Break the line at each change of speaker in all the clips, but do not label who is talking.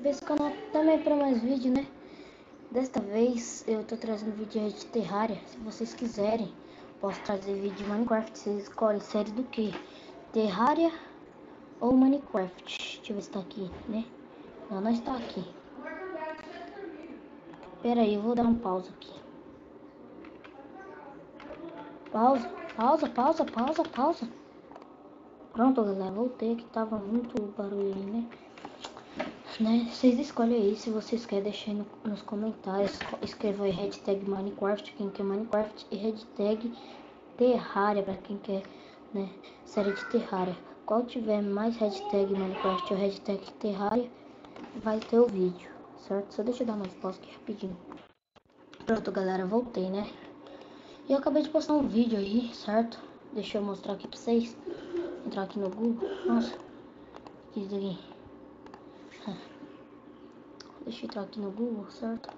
pra esse canal também para mais vídeo, né? Desta vez eu tô trazendo vídeo de Terraria. Se vocês quiserem, posso trazer vídeo de Minecraft. Vocês escolhem série do que? Terraria ou Minecraft? Deixa eu ver se tá aqui, né? Não está aqui. Pera aí, eu vou dar um pausa aqui. Pausa. Pronto, galera, voltei aqui. Tava muito barulho aí, né? Vocês escolhem aí se vocês querem, deixar aí nos comentários. Escreva aí hashtag Minecraft, quem quer Minecraft, e hashtag Terraria pra quem quer, né, série de Terraria. Qual tiver mais hashtag Minecraft ou hashtag Terraria, vai ter o vídeo, certo? Só deixa eu dar mais pausa aqui rapidinho. Pronto, galera, voltei, né? E eu acabei de postar um vídeo aí, certo? Deixa eu mostrar aqui pra vocês. Entrar aqui no Google. Nossa, que isso aqui? Deixa eu entrar aqui no Google, certo?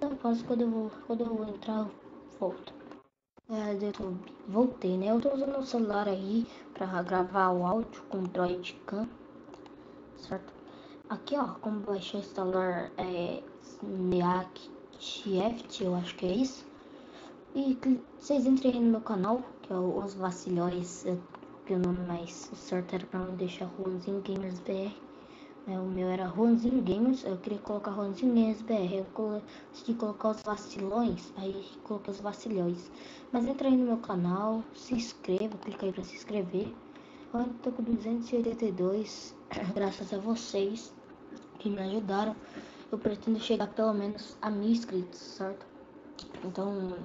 Não posso, quando eu vou entrar, eu volto. Voltei, né? Eu tô usando o celular aí pra gravar o áudio com o Droid Cam, certo? Aqui, ó, como baixar e instalar Neactift, eu acho que é isso. E vocês entrem aí no meu canal, que é Os Vacilhões, que o nome mais certo era pra não deixar Juanzinho Gamers BR. O meu era Juanzinho Gamers, eu queria colocar Juanzinho Gamers BR. Eu decidi colocar Os Vacilões, aí coloquei Os Vacilhões. Mas entra aí no meu canal, se inscreva, clica aí pra se inscrever. Eu ainda tô com 282, graças a vocês que me ajudaram. Eu pretendo chegar pelo menos a 1000 inscritos, certo? Então,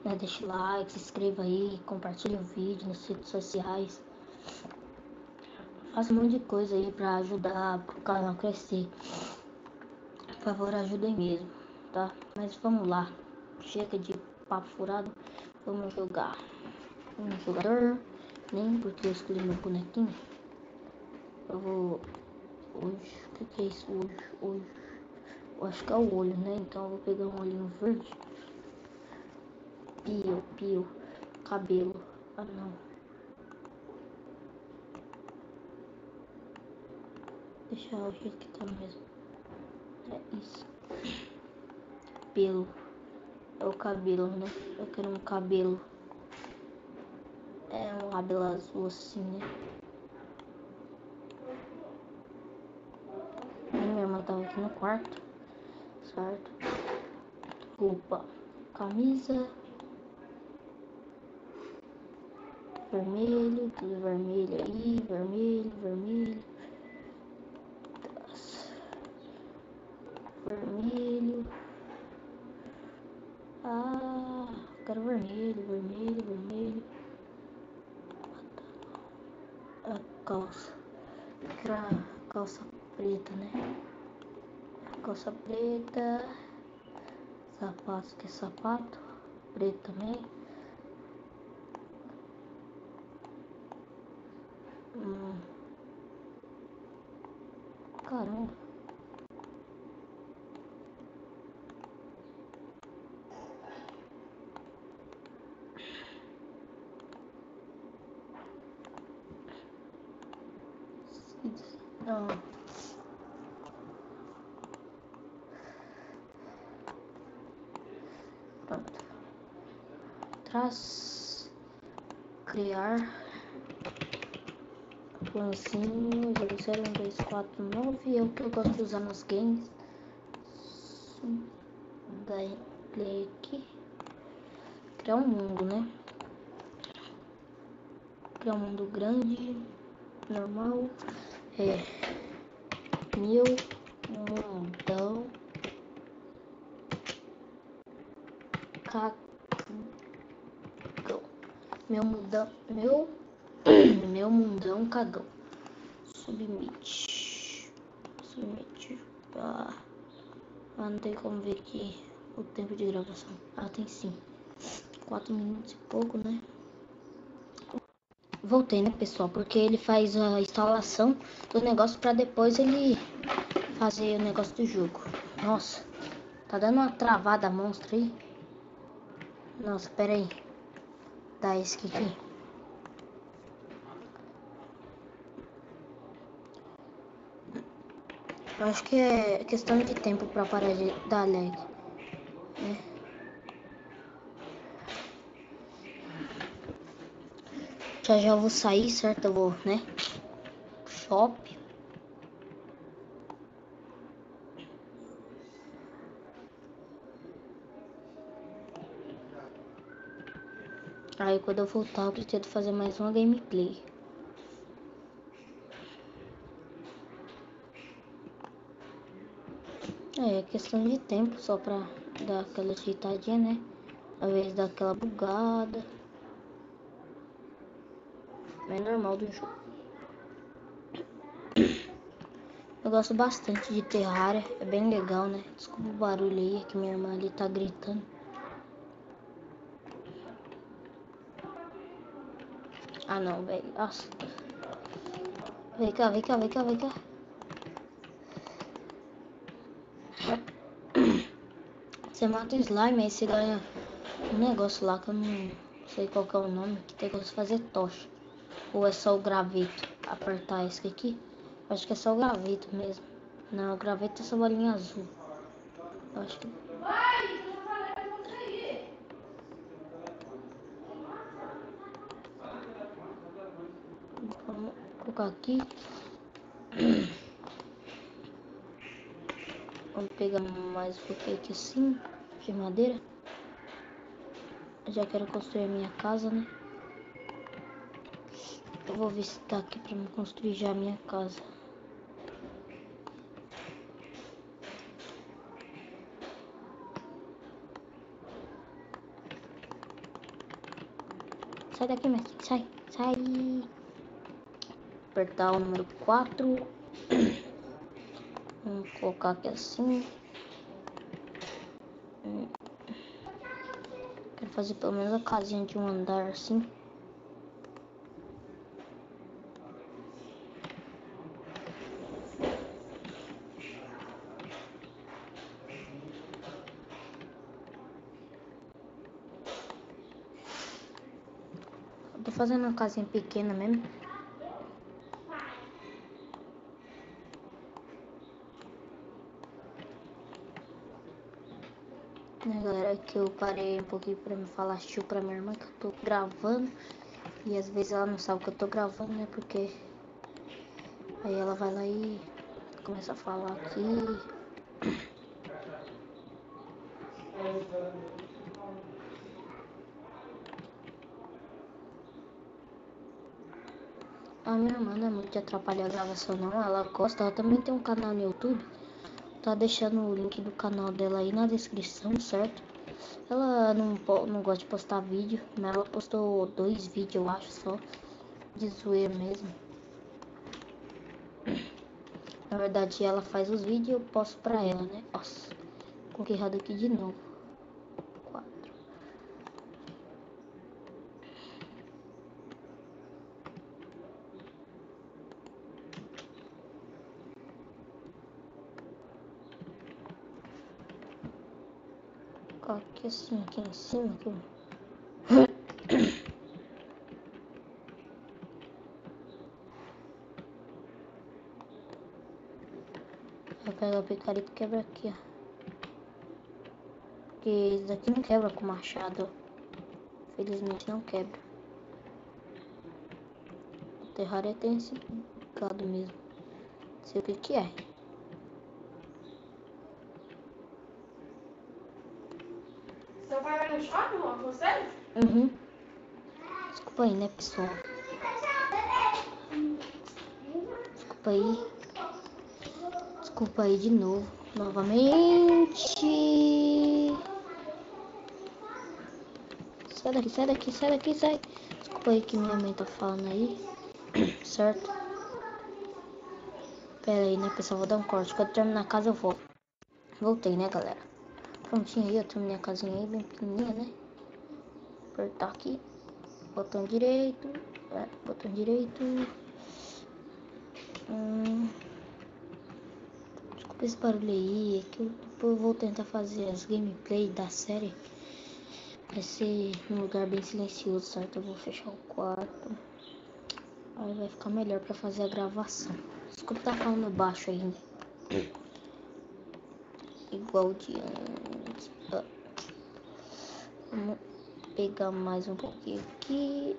né, deixa o like, se inscreva aí, compartilhe o vídeo nas redes sociais. Faça um monte de coisa aí pra ajudar pro canal crescer. Por favor, ajudem mesmo, tá? Mas vamos lá. Chega de papo furado. Vamos jogar. Um jogador. Nem porque eu escolhi meu bonequinho. Eu vou... Hoje. O que é isso hoje? Eu acho que é o olho, né? Então eu vou pegar um olhinho verde. Pio. Cabelo. Ah, não. Deixar o jeito que tá mesmo. É isso. Pelo. É o cabelo, né? Eu quero um cabelo. É um cabelo azul assim, né? Minha irmã tava aqui no quarto, certo? Roupa. Camisa. Vermelho. Tudo vermelho aí. Vermelho. Vermelho. Ah, quero vermelho. A calça. Quero a calça preta, né? Calça preta. Sapato, que é sapato. Preto também. Caramba. Não. Pronto. Criar planzinho 0, 1, 2, 4, 9 é o que eu gosto de usar nos games. Daí play aqui. Criar um mundo, né? Criar um mundo grande, normal. Meu mundão cagão. Meu mundão cagão. Submit. Não tem como ver aqui o tempo de gravação. Tem sim. 4 minutos e pouco, né? Voltei, né, pessoal? Porque ele faz a instalação do negócio pra depois ele fazer o negócio do jogo. Nossa, tá dando uma travada monstra aí. Nossa, pera aí. Tá esse aqui. Eu acho que é questão de tempo pra parar de dar lag, né? Já vou sair, certo? Eu vou, né? Shop. Aí quando eu voltar eu pretendo fazer mais uma gameplay. É questão de tempo só pra dar aquela ajeitadinha, né? Às vezes dá aquela bugada. É normal do jogo. Eu gosto bastante de Terraria, é bem legal, né? Desculpa o barulho aí, é que minha irmã ali tá gritando. Ah não, velho, nossa. Vem cá, vem cá, vem cá, vem cá. Você mata o slime, aí você ganha um negócio lá que eu não sei qual que é o nome, que tem que fazer tocha. Ou é só o graveto? Apertar esse aqui? Acho que é só o graveto mesmo. Não, o graveto é essa bolinha azul. Eu acho que... Vamos colocar aqui. Vamos pegar mais um pouquinho aqui assim, de madeira. Eu já quero construir a minha casa, né? Eu vou ver se tá aqui pra me construir já a minha casa. Sai daqui, mestre. Sai, sai. Apertar o número 4. Vamos colocar aqui assim. Quero fazer pelo menos a casinha de um andar assim. Eu tô fazendo uma casinha pequena mesmo. Né, galera, que eu parei um pouquinho pra me falar tio pra minha irmã que eu tô gravando. E às vezes ela não sabe que eu tô gravando, né? Porque aí ela vai lá e começa a falar aqui. A minha irmã não é muito de atrapalhar a gravação não, ela gosta, ela também tem um canal no YouTube. Tá deixando o link do canal dela aí na descrição, certo? Ela não gosta de postar vídeo, mas ela postou 2 vídeos, eu acho, só. De zoeira mesmo. Na verdade, ela faz os vídeos e eu posto pra ela, né? Nossa, coloquei errado aqui de novo. 4. Aqui assim, aqui em cima. Aqui. Eu pego a picareta e quebra aqui, ó. Porque isso daqui não quebra com machado. Felizmente não quebra. O Terraria tem esse gado mesmo. Não sei o que que é.
Seu pai vai no shopping com você?
Uhum. Desculpa aí, né, pessoal? Desculpa aí. Desculpa aí de novo. Novamente. Sai daqui, sai daqui, sai daqui, sai. Desculpa aí que minha mãe tá falando aí. Certo? Pera aí, né, pessoal? Vou dar um corte. Quando terminar a casa eu volto. Voltei, né, galera? Prontinho aí, eu terminei a casinha aí, bem pequenininha, né? Apertar aqui. Botão direito. Botão direito. Desculpa esse barulho aí. É que depois eu vou tentar fazer as gameplay da série. Vai ser um lugar bem silencioso, certo? Eu vou fechar o quarto. Aí vai ficar melhor pra fazer a gravação. Desculpa tá falando baixo aí. igual de antes. Vamos pegar mais um pouquinho aqui.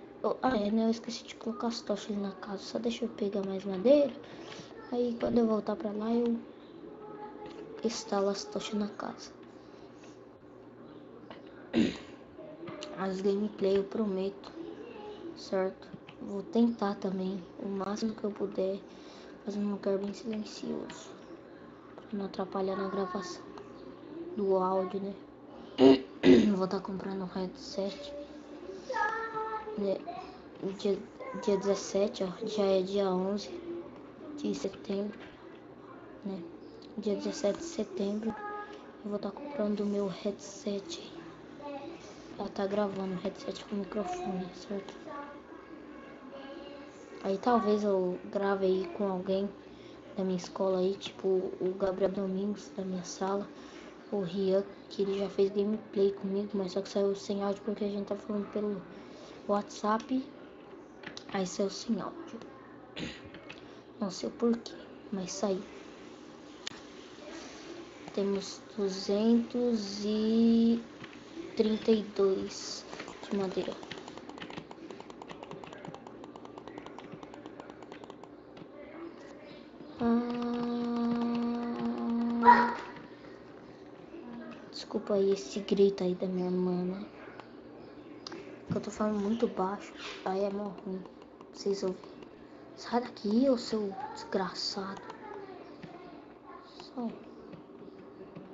Né? Eu esqueci de colocar as tochas ali na casa. Só deixa eu pegar mais madeira. Aí quando eu voltar pra lá, eu instalo as tochas na casa. As gameplay eu prometo, certo? Vou tentar também, o máximo que eu puder, fazer um lugar bem silencioso, pra não atrapalhar na gravação do áudio, né? Vou estar comprando um headset, né? Dia 17, ó, já é dia 11 de setembro, né? Dia 17 de setembro, eu vou estar comprando o meu headset. Ela tá gravando o headset com microfone, certo? Aí talvez eu grave aí com alguém da minha escola aí, tipo o Gabriel Domingos da minha sala, o Rian, que ele já fez gameplay comigo, mas só que saiu sem áudio porque a gente tá falando pelo WhatsApp, aí saiu sem áudio. Não sei o porquê, mas saiu. Temos 232 de madeira. Desculpa aí esse grito aí da minha irmã, né? Que eu tô falando muito baixo, aí é mó ruim vocês ouvirem. Sai daqui, ô seu desgraçado. Só.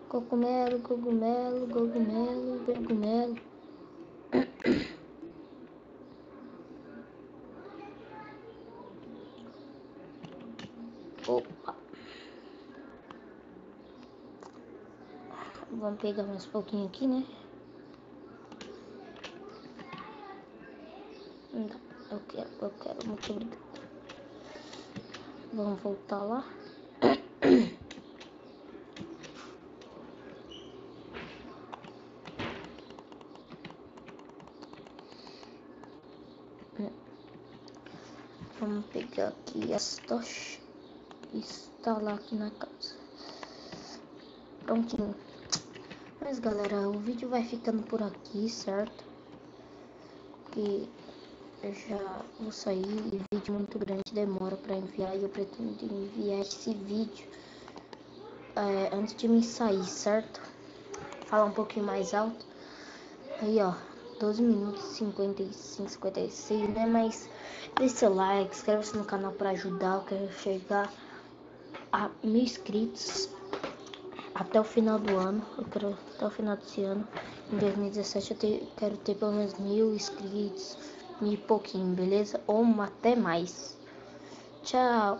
Cogumelo, cogumelo, cogumelo, cogumelo. Opa. Vamos pegar mais um pouquinho aqui, né? Não, eu quero, muito obrigado. Vamos voltar lá. Vamos pegar aqui as tochas e instalar aqui na casa. Prontinho. Mas galera, o vídeo vai ficando por aqui, certo? Porque eu já vou sair e vídeo muito grande demora pra enviar. E eu pretendo enviar esse vídeo antes de me sair, certo? Falar um pouquinho mais alto. Aí ó, 12 minutos 55, 56, né? Mas deixe seu like, inscreva-se no canal pra ajudar. Eu quero chegar a 1000 inscritos até o final do ano. Eu quero até o final desse ano. Em 2017 eu quero ter pelo menos 1000 inscritos, 1000 e pouquinho, beleza? Ou até mais. Tchau.